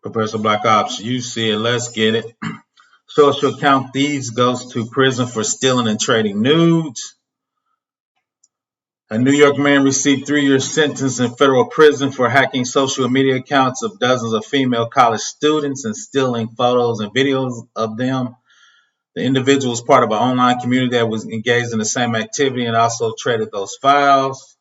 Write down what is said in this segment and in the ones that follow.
Professor Black Ops, you see it. Let's get it. Social account thieves goes to prison for stealing and trading nudes. A New York man received 3-year sentence in federal prison for hacking social media accounts of dozens of female college students and stealing photos and videos of them. The individual was part of an online community that was engaged in the same activity and also traded those files.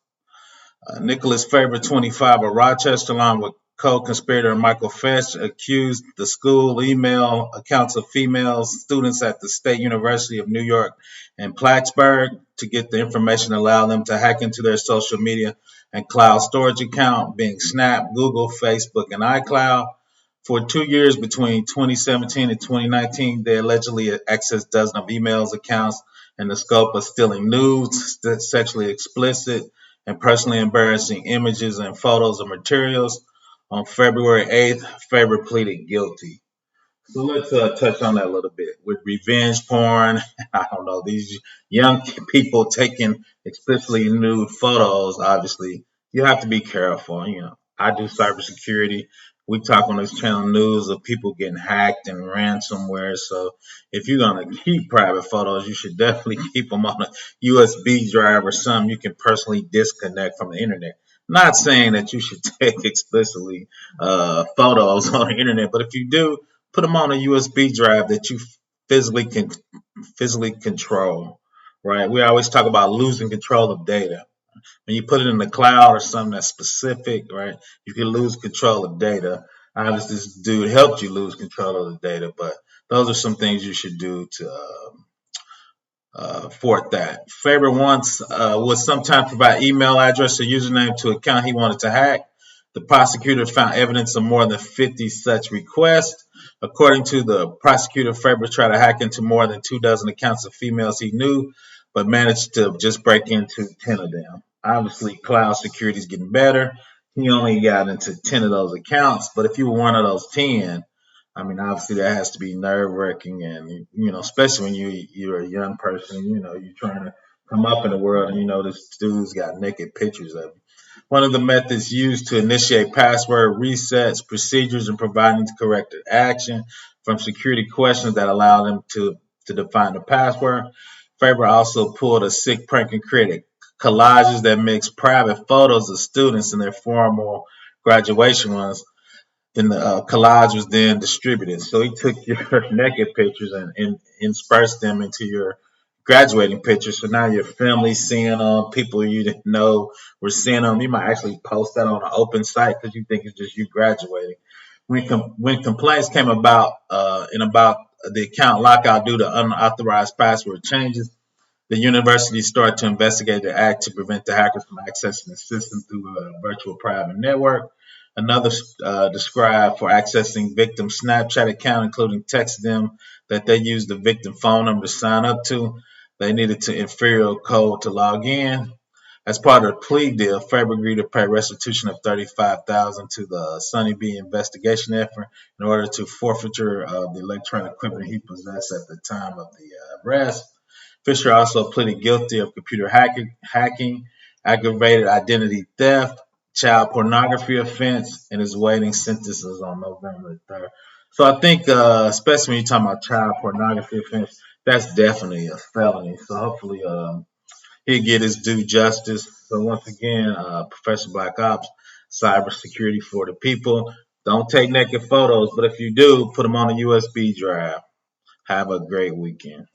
Nicholas Faber, 25, of Rochester, along with co-conspirator Michael Fetch, accused the school email accounts of female students at the State University of New York in Plattsburgh to get the information to allow them to hack into their social media and cloud storage account, being Snap, Google, Facebook, and iCloud. For 2 years between 2017 and 2019, they allegedly accessed dozens of emails, accounts, in the scope of stealing nudes, sexually explicit, and personally embarrassing images and photos of materials. On February 8th, Faber pleaded guilty. So let's touch on that a little bit. With revenge porn, I don't know, these young people taking explicitly nude photos, obviously, you have to be careful. I do cybersecurity. We talk on this channel news of people getting hacked and ransomware. So if you're going to keep private photos, you should definitely keep them on a USB drive or something you can personally disconnect from the internet. Not saying that you should take explicitly photos on the internet, but if you do, put them on a USB drive that you physically control, right? We always talk about losing control of data. When you put it in the cloud or something that's specific, right, you can lose control of data. Obviously, this dude helped you lose control of the data, but those are some things you should do to thwart that. Faber once would sometimes provide email address or username to account he wanted to hack. The prosecutor found evidence of more than 50 such requests. According to the prosecutor, Faber tried to hack into more than 24 accounts of females he knew, but managed to just break into 10 of them. Obviously, cloud security is getting better. He only got into 10 of those accounts, but if you were one of those 10, I mean, obviously that has to be nerve-wracking, and especially when you're a young person, you're trying to come up in the world, and this dude's got naked pictures of you. One of the methods used to initiate password resets, procedures, and providing corrective action from security questions that allow them to define the password. Faber also pulled a sick prank and created collages that mix private photos of students in their formal graduation ones. Then the collage was then distributed. So he took your naked pictures and interspersed them into your graduating pictures. So now your family's seeing them, people you didn't know were seeing them. You might actually post that on an open site because you think it's just you graduating. When complaints came about about the account lockout due to unauthorized password changes, the university started to investigate the act to prevent the hackers from accessing the system through a virtual private network. Another described for accessing victim Snapchat account, including texting them that they used the victim phone number to sign up to. They needed to inferior code to log in. As part of the plea deal, Faber agreed to pay restitution of $35,000 to the Sunny B investigation effort in order to forfeiture the electronic equipment he possessed at the time of the arrest. Fisher also pleaded guilty of computer hacking, aggravated identity theft, child pornography offense, and is awaiting sentences on November 3rd. So I think, especially when you're talking about child pornography offense, that's definitely a felony. So hopefully he'll get his due justice. So once again, Professor Black Ops, cybersecurity for the people. Don't take naked photos, but if you do, put them on a USB drive. Have a great weekend.